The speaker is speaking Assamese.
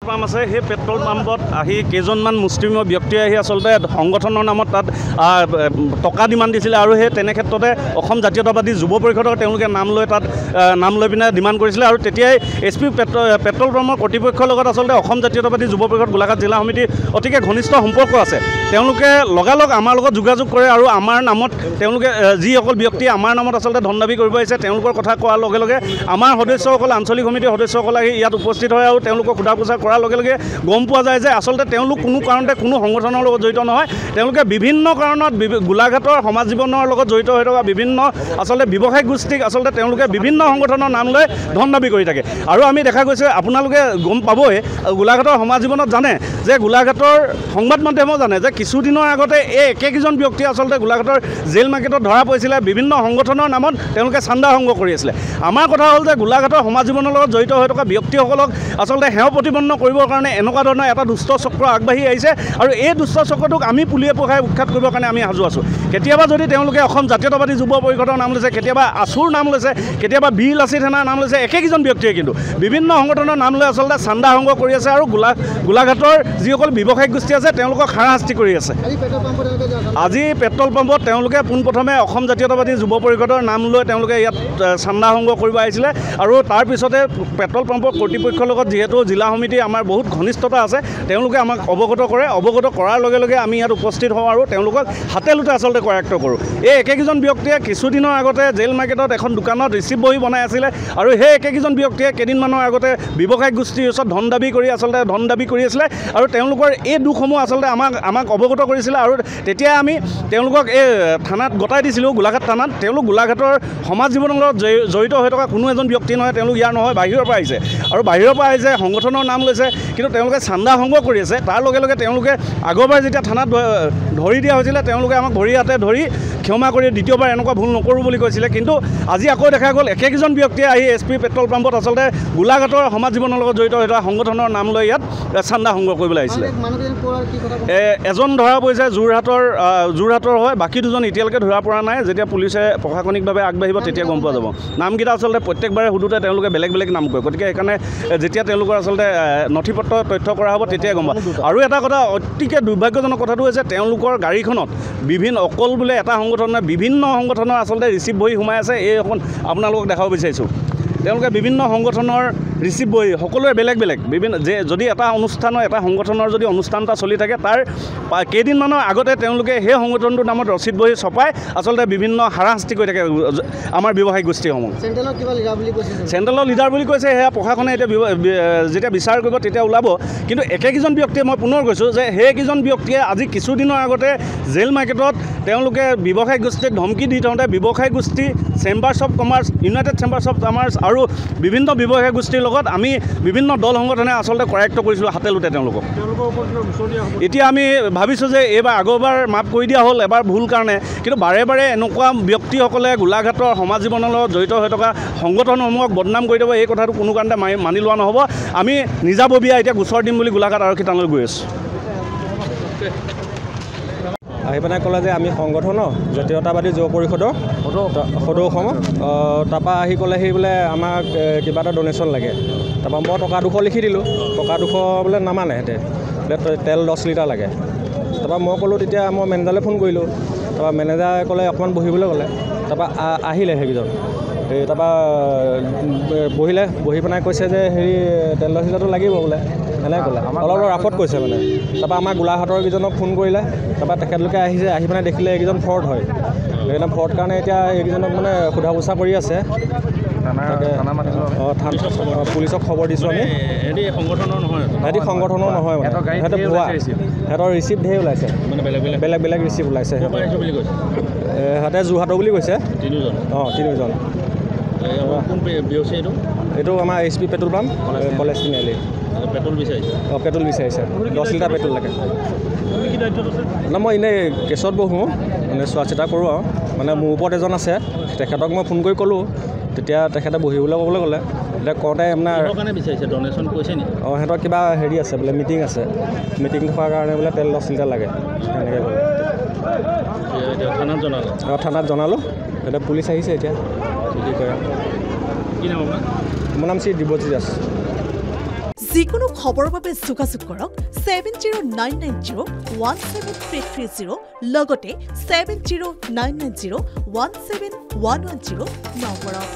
পাম্প আছে সেই পেট্ৰল পাম্পত আহি কেইজনমান মুষ্টিমীয় ব্যক্তিয়ে আহি আচলতে সংগঠনৰ নামত তাত টকা ডিমাণ্ড দিছিলে আৰু সেই তেনে ক্ষেত্ৰতে অসম জাতীয়তাবাদী যুৱ পৰিষদৰ তেওঁলোকে নাম লৈ পিনে ডিমাণ্ড কৰিছিলে আৰু তেতিয়াই SP পেট্ৰল পাম্পৰ কৰ্তৃপক্ষৰ লগত আচলতে অসম জাতীয়তাবাদী যুৱ পৰিষদ গোলাঘাট জিলা সমিতিৰ অতিকে ঘনিষ্ঠ সম্পৰ্ক আছে। তেওঁলোকে লগালগ আমাৰ লগত যোগাযোগ কৰে আৰু আমাৰ নামত তেওঁলোকে যিসকল ব্যক্তি আমাৰ নামত আচলতে ধন দাবী কৰিব আহিছে তেওঁলোকৰ কথা কোৱাৰ লগে লগে আমাৰ সদস্যসকল আঞ্চলিক সমিতিৰ সদস্যসকল আহি ইয়াত উপস্থিত হয় আৰু তেওঁলোকক সোধা পোছা কৰাৰ লগে লগে গম পোৱা যায় যে আচলতে তেওঁলোক কোনো কাৰণতে কোনো সংগঠনৰ লগত জড়িত নহয়। তেওঁলোকে বিভিন্ন কাৰণত গোলাঘাটৰ সমাজ জীৱনৰ লগত জড়িত হৈ থকা বিভিন্ন আচলতে ব্যৱসায়িক গোষ্ঠীক আচলতে তেওঁলোকে বিভিন্ন সংগঠনৰ নাম লৈ ধন দাবী কৰি থাকে। আৰু আমি দেখা গৈছে আপোনালোকে গম পাবই গোলাঘাটৰ সমাজ জীৱনত জানে যে গোলাঘাটৰ সংবাদ মাধ্যমেও জানে যে কিছুদিনৰ আগতে এই একেকেইজন ব্যক্তি আচলতে গোলাঘাটৰ জেল মাৰ্কেটত ধৰা পৰিছিলে বিভিন্ন সংগঠনৰ নামত তেওঁলোকে চান্দা সংগ্ৰহ কৰি আছিলে। আমাৰ কথা হ'ল যে গোলাঘাটৰ সমাজ জীৱনৰ লগত জড়িত হৈ থকা ব্যক্তিসকলক আচলতে সেৱা প্ৰতিপন্ন কৰিবৰ কাৰণে এনেকুৱা ধৰণৰ এটা দুষ্ট চক্ৰ আগবাঢ়ি আহিছে আৰু এই দুষ্ট চক্ৰটোক আমি পুলিয়ে পোখাই উৎখাত কৰিবৰ কাৰণে আমি সাজু আছোঁ। কেতিয়াবা যদি তেওঁলোকে অসম জাতীয়তাবাদী যুৱ পৰিষদৰ নাম লৈছে, কেতিয়াবা আছুৰ নাম লৈছে, কেতিয়াবা বীৰ লাচিত সেনাৰ নাম লৈছে, একেকেইজন ব্যক্তিয়ে কিন্তু বিভিন্ন সংগঠনৰ নাম লৈ আচলতে চান্দা সংগ্ৰহ কৰি আছে আৰু গোলাঘাটৰ যিসকল ব্যৱসায়িক গোষ্ঠী আছে তেওঁলোকক হাৰাশাস্তি কৰি আছে। আজি পেট্ৰল পাম্পত তেওঁলোকে পোনপ্ৰথমে অসম জাতীয়তাবাদী যুৱ পৰিষদৰ নাম লৈ তেওঁলোকে ইয়াত চান্দা সংগ্ৰহ কৰিব আহিছিলে আৰু তাৰপিছতে পেট্ৰল পাম্পৰ কৰ্তৃপক্ষৰ লগত যিহেতু জিলা সমিতি আমাৰ বহুত ঘনিষ্ঠতা আছে তেওঁলোকে আমাক অৱগত কৰে। অৱগত কৰাৰ লগে লগে আমি ইয়াত উপস্থিত হওঁ আৰু তেওঁলোকক হাতে লোটে আচলতে কৰায়ত্ব কৰোঁ। এই একেকেইজন ব্যক্তিয়ে কিছুদিনৰ আগতে জেল মাৰ্কেটত এখন দোকানত ৰিচিপ্ট বহি বনাই আছিলে আৰু সেই একেকেইজন ব্যক্তিয়ে কেইদিনমানৰ আগতে ব্যৱসায়িক গোষ্ঠীৰ ওচৰত ধন দাবী কৰি আছিলে আৰু তেওঁলোকৰ এই দুখসমূহ আচলতে আমাক অৱগত কৰিছিলে আৰু তেতিয়া আমি তেওঁলোকক এই থানাত গতাই দিছিলোঁ, গোলাঘাট থানাত। তেওঁলোক গোলাঘাটৰ সমাজ জীৱনৰ লগত জড়িত হৈ থকা কোনো এজন ব্যক্তি নহয়, তেওঁলোক ইয়াৰ নহয়, বাহিৰৰ পৰা আহিছে আৰু বাহিৰৰ পৰা আহিছে সংগঠনৰ নাম লৈছে কিন্তু তেওঁলোকে চান্দা সংগ্ৰহ কৰি আছে। তাৰ লগে লগে তেওঁলোকে আগৰবাৰ যেতিয়া থানাত ধৰি দিয়া হৈছিলে তেওঁলোকে আমাক ভৰি হাতে ধৰি ক্ষমা কৰি দ্বিতীয়বাৰ এনেকুৱা ভুল নকৰোঁ বুলি কৈছিলে। কিন্তু আজি আকৌ দেখা গ'ল একেকেইজন ব্যক্তিয়ে আহি SP পেট্ৰল পাম্পত আচলতে গোলাঘাটৰ সমাজ জীৱনৰ লগত জড়িত হৈ থকা সংগঠনৰ নাম লৈ ইয়াত চান্দা সংগ্ৰহ কৰিবলৈ আহিছিলে। এজন ধৰা পৰিছে যোৰহাটৰ হয়, বাকী দুজন এতিয়ালৈকে ধৰা পৰা নাই। যেতিয়া পুলিচে প্ৰশাসনিকভাৱে আগবাঢ়িব তেতিয়া গম পোৱা যাব। নামকেইটা আচলতে প্ৰত্যেকবাৰে সোধোতে তেওঁলোকে বেলেগ বেলেগ নাম কয়, গতিকে সেইকাৰণে যেতিয়া তেওঁলোকৰ আচলতে নথি পত্ৰ তথ্য কৰা হ'ব তেতিয়াই গম পাব। আৰু এটা কথা অতিকে দুৰ্ভাগ্যজনক কথাটো হৈছে তেওঁলোকৰ গাড়ীখনত অকল বোলে এটা সংগঠনে বিভিন্ন সংগঠনৰ আচলতে ৰিচিপ্ট বহি সোমাই আছে। এই অকণ আপোনালোকক দেখাব বিচাৰিছোঁ। তেওঁলোকে বিভিন্ন সংগঠনৰ ৰিচিপ্ট বহি সকলোৱে বেলেগ যদি এটা সংগঠনৰ যদি অনুষ্ঠান এটা চলি থাকে তাৰ কেইদিনমানৰ আগতে তেওঁলোকে সেই সংগঠনটোৰ নামত ৰচিদ বহি ছপাই আচলতে বিভিন্ন হাৰাশাস্তি কৰি থাকে আমাৰ ব্যৱসায়িক গোষ্ঠীসমূহ। চেণ্ট্ৰেলৰ লিডাৰ বুলি কৈছে, সেয়া প্ৰশাসনে এতিয়া যেতিয়া বিচাৰ কৰিব তেতিয়া ওলাব। কিন্তু একেকেইজন ব্যক্তিয়ে মই পুনৰ কৈছোঁ যে সেইকেইজন ব্যক্তিয়ে আজি কিছুদিনৰ আগতে জেল মাৰ্কেটত তেওঁলোকে ব্যৱসায়িক গোষ্ঠীক ধমকি দি থওঁতে ব্যৱসায়িক গোষ্ঠী chambers of commerce, United chambers of commerce আৰু বিভিন্ন ব্যৱসায়িক গোষ্ঠীৰ লগত আমি বিভিন্ন দল সংগঠনে আচলতে কৰায়ত্ব কৰিছিলোঁ হাতে লোটে তেওঁলোকক। এতিয়া আমি ভাবিছোঁ যে আগৰবাৰ মাফ কৰি দিয়া হ'ল এবাৰ ভুল কাৰণে, কিন্তু বাৰে বাৰে এনেকুৱা ব্যক্তিসকলে গোলাঘাটৰ সমাজ জীৱনৰ লগত জড়িত হৈ থকা সংগঠনসমূহক বদনাম কৰি দিব, এই কথাটো কোনো কাৰণতে মানি লোৱা নহ'ব। আমি নিজাববীয়া এতিয়া গোচৰ দিম বুলি গোলাঘাট আৰক্ষী থানালৈ গৈ আছোঁ। আহি পেলাই ক'লে যে আমি সংগঠনৰ জাতীয়তাবাদী যুৱ পৰিষদৰ সদৌ অসমৰ তাৰপৰা আহি ক'লেহি বোলে আমাক কিবা এটা ডনেশ্যন লাগে। তাৰপৰা মই টকা 200 লিখি দিলোঁ। টকা 200 বোলে নামানে সিহঁতে, বোলে তেল 10 লিটাৰ লাগে। তাৰপৰা মই ক'লোঁ, তেতিয়া মই মেনেজাৰলৈ ফোন কৰিলোঁ। তাৰপৰা মেনেজাৰে ক'লে অকণমান বহিবলৈ ক'লে। তাৰপৰা আহিলে সেইকেইজন, তাৰপৰা বহি পেলাই কৈছে যে হেৰি তেল 10 লিটাৰটো লাগিব বোলে, এনেকৈ ক'লে। অলপ ৰাফত কৈছে মানে। তাৰপৰা আমাৰ গোলাঘাটৰ কেইজনক ফোন কৰিলে। তাৰপৰা তেখেতলোকে আহি পেলাই দেখিলে এইকেইজন ফ্ৰড হয়। সেইকাৰণে ফ্ৰড কাৰণে এতিয়া এইকেইজনক মানে সোধা পোছা কৰি আছে। পুলিচক খবৰ দিছোঁ আমি। সিহঁতি সংগঠনৰ নহয় মানে, সিহঁতে ভুৱা। সিহঁতৰ ৰিচিপ্ট ধেৰ ওলাইছে, বেলেগ ৰিচিপ্ট ওলাইছে। সিহঁতে যোৰহাটৰ বুলি কৈছে। তিনিজন। এইটো আমাৰ SP পেট্ৰল পাম্প, কলেজ তিনিআলি। পেট্ৰল বিচাৰিছে 10 লিটাৰ পেট্ৰল লাগে। না মই এনেই কেছত বহোঁ, মানে চোৱা চিতা কৰোঁ আৰু মানে মোৰ ওপৰত এজন আছে, তেখেতক মই ফোন কৰি ক'লোঁ। তেতিয়া তেখেতে বহিবলৈ ক'বলৈ ক'লে। এতিয়া কওঁতে আপোনাৰ সিহঁতৰ কিবা হেৰি আছে বোলে, মিটিং আছে। মিটিং থকাৰ কাৰণে বোলে তেল 10 লিটাৰ লাগে, সেনেকৈ ক'লে। থানাত জনালোঁ। এতিয়া পুলিচ আহিছে এতিয়া কি কৰে। মোৰ নাম শ্ৰী দিব্যজ্যোতি দাস। যিকোনো খবৰৰ বাবে যোগাযোগ কৰক 7099017330 লগতে 7099017110 নম্বৰত।